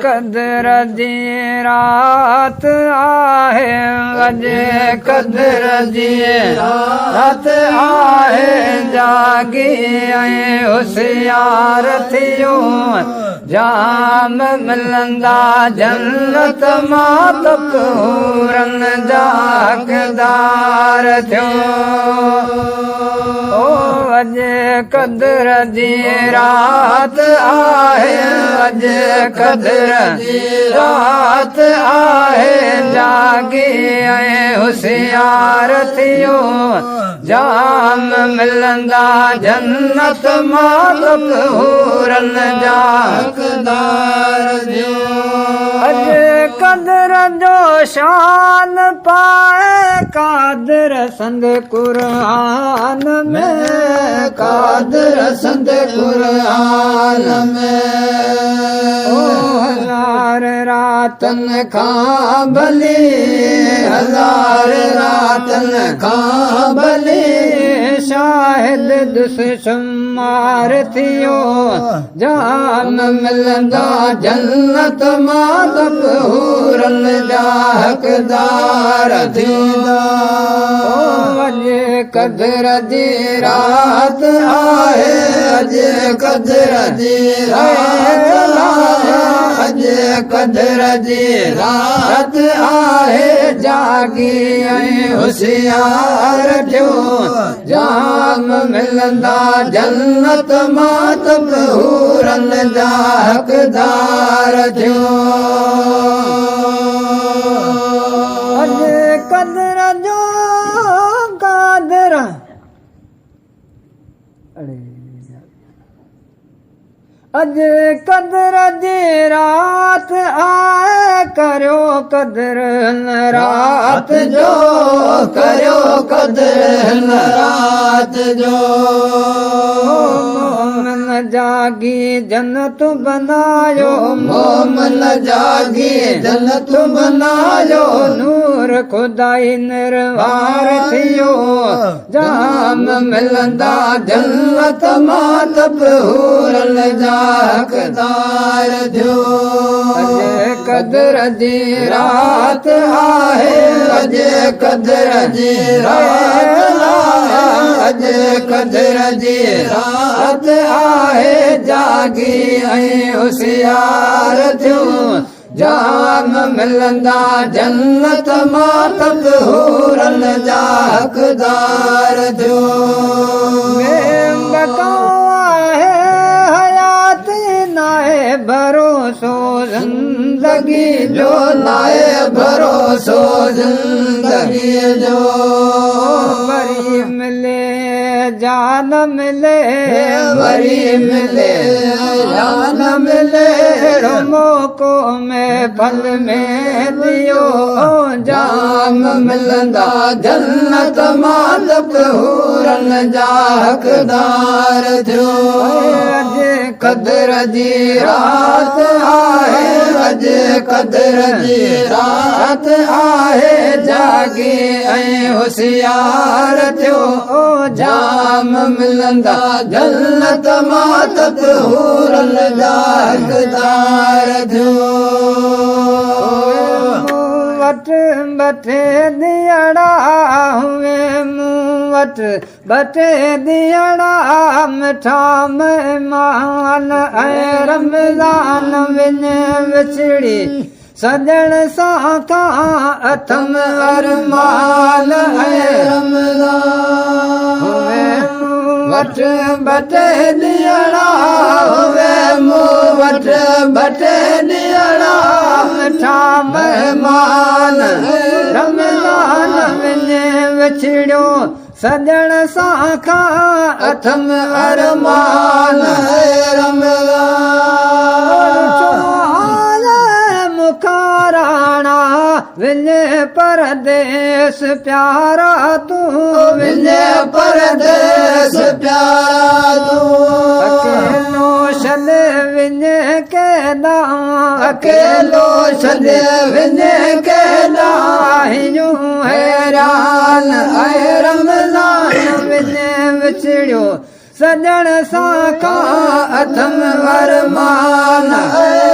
कदर जी रात आहे अजे कदर जी रात आहे जागी ऐं होशियार थियो जाम मिलंदा जन्नत मां तकूरन जा हक़दार थियो ओ अजे कदर जी रात आहे अजे कदर जी रात आहे जागी ऐं होशियार थियो जाम मिलंदा जन्नत मां तकूरन जा हक़दार थियो अजे कदर जो शान पाए कादर संद कुरान में कादर संद कुरान में ओ हजार रातन खां भली हजार रातन खां भली शाहिद दुश्मन थियो जाम मिलंदा जन्नत मां तकूरन जा हक़दार थींदा अजे कदर जी रात आहे अजे कदर जी रात आहे अजे कदर जी रात आहे जागी ऐं होशियार थियो जाम मिलंदा जन्नत मां तकूरन जा हक़दार थियो अजे कदर जो कादर अजे कदर जी रात आए करियो कदर रात जो करियो कदर रात जो मोमन जागी जन्नत बनायो मोमन जागी जन्नत बनायो नूर खुदाई निर्वार थियो जाम मिलंदा जन्नत मां तकूरन जा हक़दार थियो अजे कदर जी रात आहे अजे कदर जी रात आहे अजे कदर जी रात आहे जागी ऐं होशियार थियो जाम मिलंदा जन्नत मां तकूरन जा हक़दार थियो भरोसो जिंदगी जो नाए भरोसो जिंदगी जो वरी मिले जान मिले वरी मिले जान मिले मौको में फल में दियो जाम मिलंदा जन्नत मां तकूरन जा हक़दार थियो अजे कदर जी रात आहे अजे कदर जी रात आहे जागी ऐं होशियार थियो जाम मिलंदा जन्नत मां तकूरन जा हक़दार थियो वट बटे दियड़ा हुए मूं वट बटे दियड़ा मिठा मेहमान ऐं रमज़ान विञ विछड़ी सजण सां खां अथम अरमान ऐं रमज़ान हुए वट बटे दियड़ा हुए मूं वट बटे दियड़ा मिठा मेहमान रमज़ान विञ विछड़ियो सजण सां खां अथम अरमान मुखाराणा विञे परदेस प्यारा तू विञे परदेस प्यारा तू अकेलो छॾे विञे केॾा अकेलो छॾे विञे केॾा यूं हैरान ऐं रमज़ान विञे विच विछड़ियो सजण सां का अथम वरमान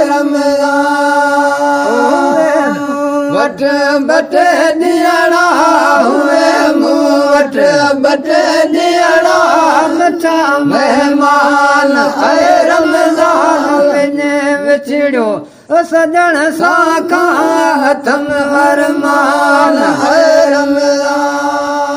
रमज़ान वट बट ॾियणा हुए मूं वट बट ॾियणा लछा महिमान रमज़ान विञे विछड़ियो सजण सां का अथम वरमान रमज़ान